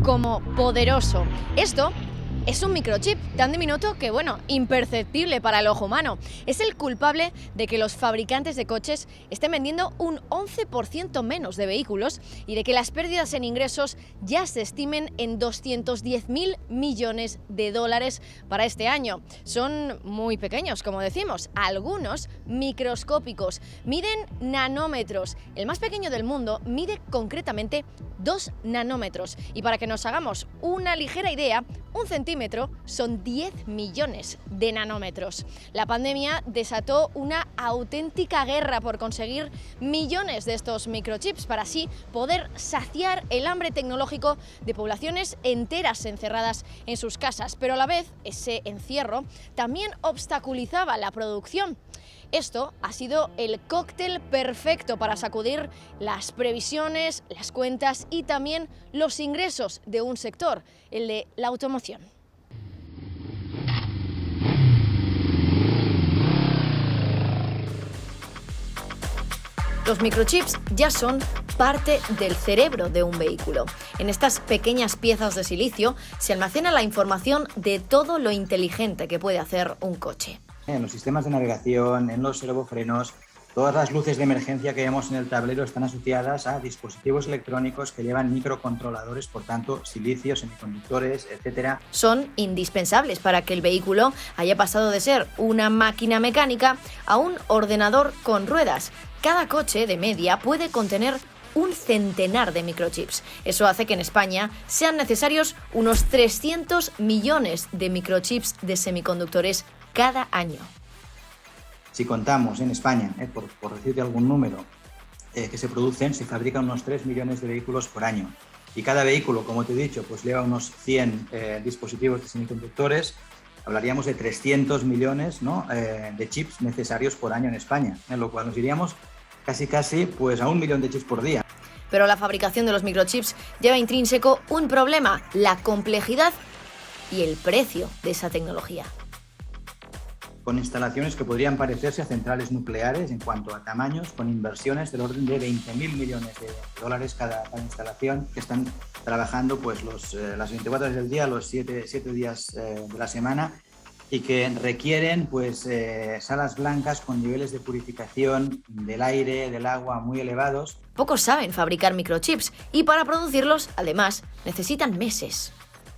como poderoso. Esto es un microchip tan diminuto que, imperceptible para el ojo humano. Es el culpable de que los fabricantes de coches estén vendiendo un 11% menos de vehículos y de que las pérdidas en ingresos ya se estimen en 210.000 millones de dólares para este año. Son muy pequeños, como decimos, algunos microscópicos, miden nanómetros. El más pequeño del mundo mide concretamente 2 nanómetros. Y para que nos hagamos una ligera idea, un centímetro son 10 millones de nanómetros. La pandemia desató una auténtica guerra por conseguir millones de estos microchips para así poder saciar el hambre tecnológico de poblaciones enteras encerradas en sus casas. Pero a la vez, ese encierro también obstaculizaba la producción. Esto ha sido el cóctel perfecto para sacudir las previsiones, las cuentas y también los ingresos de un sector, el de la automoción. Los microchips ya son parte del cerebro de un vehículo. En estas pequeñas piezas de silicio se almacena la información de todo lo inteligente que puede hacer un coche. En los sistemas de navegación, en los servofrenos, todas las luces de emergencia que vemos en el tablero están asociadas a dispositivos electrónicos que llevan microcontroladores, por tanto, silicio, semiconductores, etc. Son indispensables para que el vehículo haya pasado de ser una máquina mecánica a un ordenador con ruedas. Cada coche, de media, puede contener un centenar de microchips. Eso hace que en España sean necesarios unos 300 millones de microchips de semiconductores cada año. Si contamos en España, por decirte algún número, que se producen, se fabrican unos 3 millones de vehículos por año. Y cada vehículo, como te he dicho, pues lleva unos 100 dispositivos de semiconductores. Hablaríamos de 300 millones, ¿no?, de chips necesarios por año en España, en lo cual nos iríamos casi pues a 1 millón de chips por día. Pero la fabricación de los microchips lleva intrínseco un problema: la complejidad y el precio de esa tecnología. Con instalaciones que podrían parecerse a centrales nucleares en cuanto a tamaños, con inversiones del orden de 20.000 millones de dólares cada instalación, que están trabajando pues las 24 horas del día, los 7 días de la semana, y que requieren pues salas blancas con niveles de purificación del aire, del agua muy elevados. Pocos saben fabricar microchips y para producirlos, además, necesitan meses.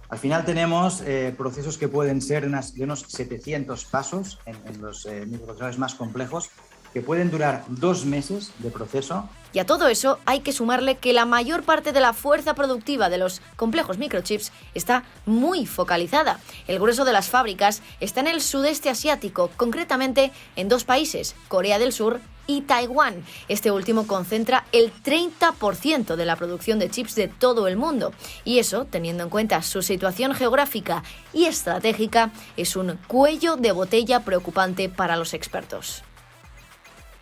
Al final tenemos procesos que pueden ser de unos 700 pasos en los microcontroladores más complejos, que pueden durar 2 meses de proceso. Y a todo eso hay que sumarle que la mayor parte de la fuerza productiva de los complejos microchips está muy focalizada. El grueso de las fábricas está en el sudeste asiático, concretamente en 2 países, Corea del Sur y Taiwán. Este último concentra el 30% de la producción de chips de todo el mundo. Y eso, teniendo en cuenta su situación geográfica y estratégica, es un cuello de botella preocupante para los expertos.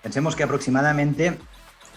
Pensemos que aproximadamente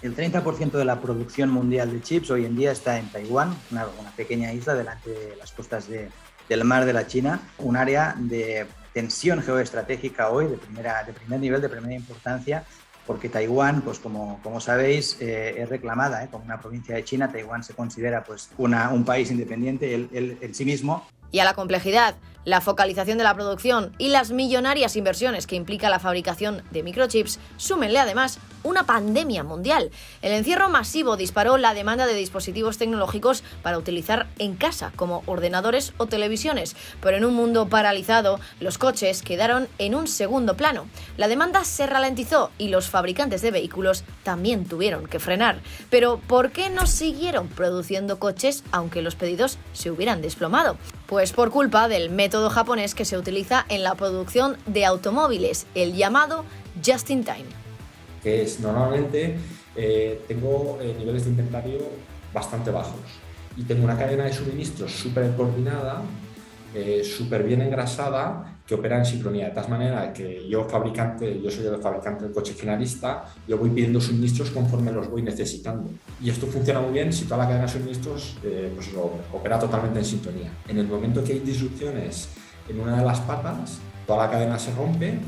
el 30% de la producción mundial de chips hoy en día está en Taiwán, una pequeña isla delante de las costas del mar de la China, un área de tensión geoestratégica hoy de primer nivel, de primera importancia, porque Taiwán, pues como sabéis, es reclamada como una provincia de China. Taiwán se considera pues un país independiente en sí mismo. Y a la complejidad, la focalización de la producción y las millonarias inversiones que implica la fabricación de microchips, súmenle además una pandemia mundial. El encierro masivo disparó la demanda de dispositivos tecnológicos para utilizar en casa, como ordenadores o televisiones. Pero en un mundo paralizado, los coches quedaron en un segundo plano. La demanda se ralentizó y los fabricantes de vehículos también tuvieron que frenar. Pero ¿por qué no siguieron produciendo coches aunque los pedidos se hubieran desplomado? Pues por culpa del método japonés que se utiliza en la producción de automóviles, el llamado just in time. Que es normalmente tengo niveles de inventario bastante bajos y tengo una cadena de suministros súper coordinada, súper bien engrasada, que opera en sincronía, de tal manera que yo soy el fabricante del coche finalista, yo voy pidiendo suministros conforme los voy necesitando. Y esto funciona muy bien si toda la cadena de suministros opera totalmente en sintonía. En el momento que hay disrupciones en una de las patas, toda la cadena se rompe.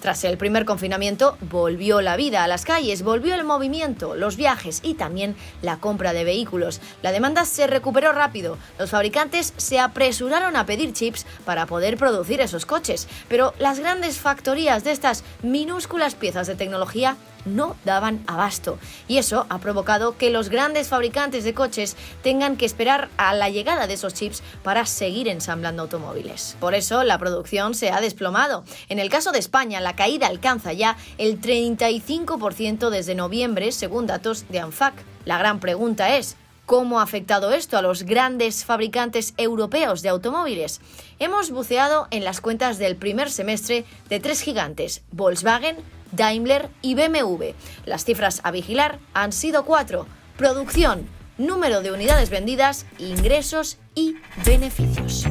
Tras el primer confinamiento, volvió la vida a las calles, volvió el movimiento, los viajes y también la compra de vehículos. La demanda se recuperó rápido. Los fabricantes se apresuraron a pedir chips para poder producir esos coches, pero las grandes factorías de estas minúsculas piezas de tecnología no daban abasto, y eso ha provocado que los grandes fabricantes de coches tengan que esperar a la llegada de esos chips para seguir ensamblando automóviles. Por eso la producción se ha desplomado. En el caso de España, la caída alcanza ya el 35% desde noviembre, según datos de ANFAC. La gran pregunta es: ¿cómo ha afectado esto a los grandes fabricantes europeos de automóviles? Hemos buceado en las cuentas del primer semestre de 3 gigantes: Volkswagen, Daimler y BMW. Las cifras a vigilar han sido 4: producción, número de unidades vendidas, ingresos y beneficios.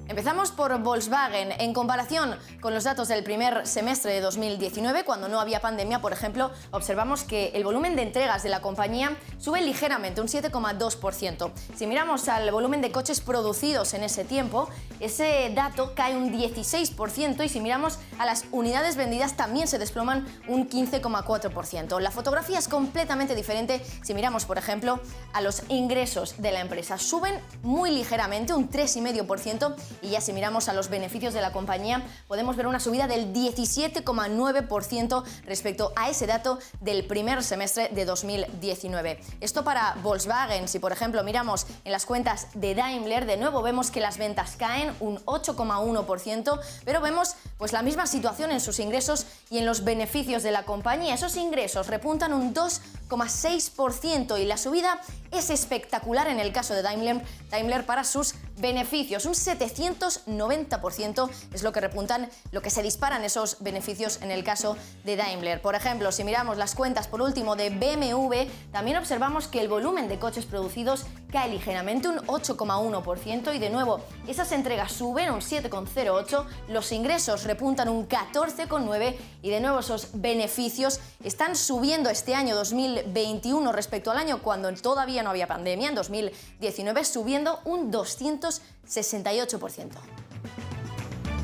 Empezamos por Volkswagen. En comparación con los datos del primer semestre de 2019, cuando no había pandemia, por ejemplo, observamos que el volumen de entregas de la compañía sube ligeramente, un 7,2%. Si miramos al volumen de coches producidos en ese tiempo, ese dato cae un 16%, y si miramos a las unidades vendidas también se desploman un 15,4%. La fotografía es completamente diferente si miramos, por ejemplo, a los ingresos de la empresa. Suben muy ligeramente, un 3,5%, y ya si miramos a los beneficios de la compañía podemos ver una subida del 17,9% respecto a ese dato del primer semestre de 2019. Esto para Volkswagen. Si por ejemplo miramos en las cuentas de Daimler, de nuevo vemos que las ventas caen un 8,1%, pero vemos pues la misma situación en sus ingresos y en los beneficios de la compañía. Esos ingresos repuntan un 2,6%, y la subida es espectacular en el caso de Daimler para sus beneficios. Un 790% es lo que repuntan, lo que se disparan esos beneficios en el caso de Daimler. Por ejemplo, si miramos las cuentas por último de BMW, también observamos que el volumen de coches producidos cae ligeramente, un 8,1%, y de nuevo esas entregas suben un 7,08%, los ingresos repuntan un 14,9%, y de nuevo esos beneficios están subiendo este año 2021 respecto al año cuando todavía no había pandemia, en 2019, subiendo un 268%.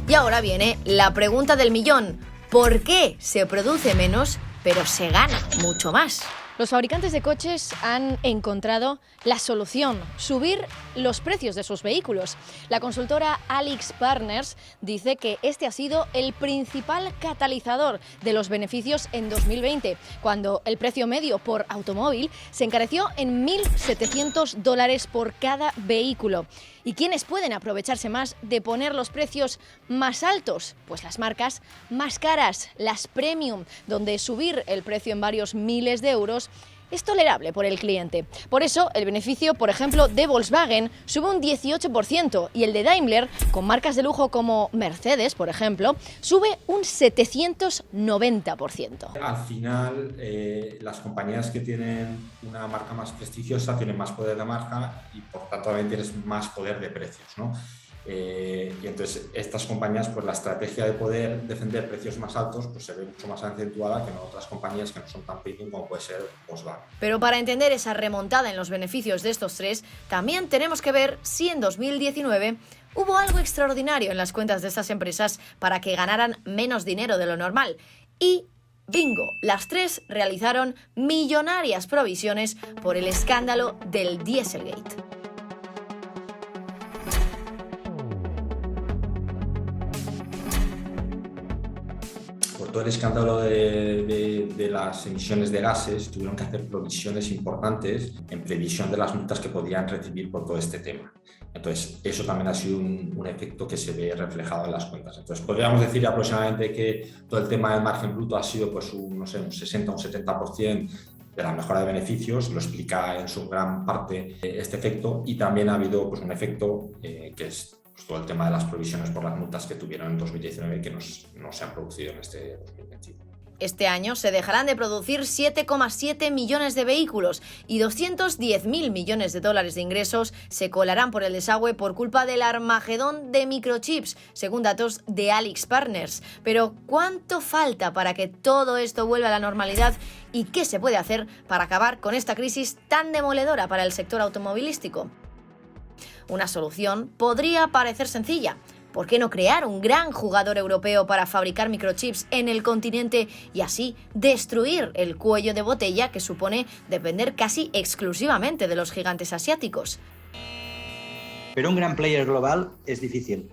Y ahora viene la pregunta del millón: ¿por qué se produce menos pero se gana mucho más? Los fabricantes de coches han encontrado la solución: subir los precios de sus vehículos. La consultora AlixPartners dice que este ha sido el principal catalizador de los beneficios en 2020, cuando el precio medio por automóvil se encareció en $1.700 por cada vehículo. ¿Y quiénes pueden aprovecharse más de poner los precios más altos? Pues las marcas más caras, las premium, donde subir el precio en varios miles de euros es tolerable por el cliente. Por eso, el beneficio, por ejemplo, de Volkswagen sube un 18%, y el de Daimler, con marcas de lujo como Mercedes, por ejemplo, sube un 790%. Al final, las compañías que tienen una marca más prestigiosa tienen más poder de marca y por tanto también tienes más poder de precios, ¿no? Y entonces estas compañías, pues la estrategia de poder defender precios más altos pues se ve mucho más acentuada que en otras compañías que no son tan premium como puede ser Volkswagen. Pero para entender esa remontada en los beneficios de estos tres, también tenemos que ver si en 2019 hubo algo extraordinario en las cuentas de estas empresas para que ganaran menos dinero de lo normal. Y bingo, las tres realizaron millonarias provisiones por el escándalo del Dieselgate. Por todo el escándalo de las emisiones de gases, tuvieron que hacer provisiones importantes en previsión de las multas que podían recibir por todo este tema. Entonces, eso también ha sido un efecto que se ve reflejado en las cuentas. Entonces, podríamos decir aproximadamente que todo el tema del margen bruto ha sido pues un 60 o un 70% de la mejora de beneficios, lo explica en su gran parte este efecto, y también ha habido pues un efecto que es pues todo el tema de las provisiones por las multas que tuvieron en 2019 que no se han producido en este 2021. Este año se dejarán de producir 7,7 millones de vehículos y 210.000 millones de dólares de ingresos se colarán por el desagüe por culpa del armagedón de microchips, según datos de AlixPartners. Pero ¿cuánto falta para que todo esto vuelva a la normalidad? ¿Y qué se puede hacer para acabar con esta crisis tan demoledora para el sector automovilístico? Una solución podría parecer sencilla: ¿Por qué no crear un gran jugador europeo para fabricar microchips en el continente y así destruir el cuello de botella que supone depender casi exclusivamente de los gigantes asiáticos? Pero un gran player global es difícil.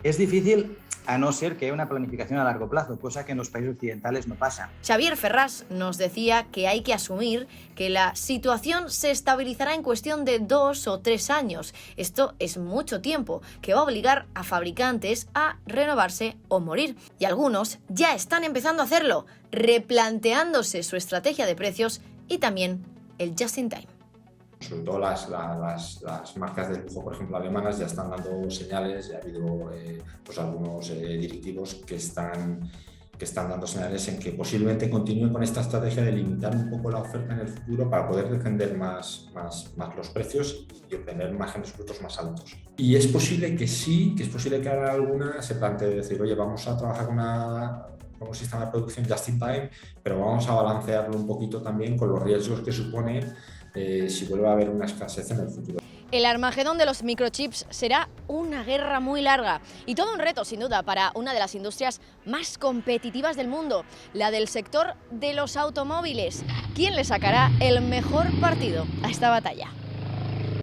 Es difícil a no ser que haya una planificación a largo plazo, cosa que en los países occidentales no pasa. Xavier Ferrás nos decía que hay que asumir que la situación se estabilizará en cuestión de 2 o 3 años. Esto es mucho tiempo, que va a obligar a fabricantes a renovarse o morir. Y algunos ya están empezando a hacerlo, replanteándose su estrategia de precios y también el just in time. Sobre todo las marcas de lujo, por ejemplo, alemanas, ya están dando señales, ya ha habido pues algunos directivos que están dando señales en que posiblemente continúen con esta estrategia de limitar un poco la oferta en el futuro para poder defender más los precios y obtener márgenes brutos más altos. Y es posible que sí, que es posible que ahora alguna se plantee decir, oye, vamos a trabajar con un sistema de producción just in time, pero vamos a balancearlo un poquito también con los riesgos que supone si vuelve a haber una escasez en el futuro. El Armagedón de los microchips será una guerra muy larga y todo un reto, sin duda, para una de las industrias más competitivas del mundo, la del sector de los automóviles. ¿Quién le sacará el mejor partido a esta batalla?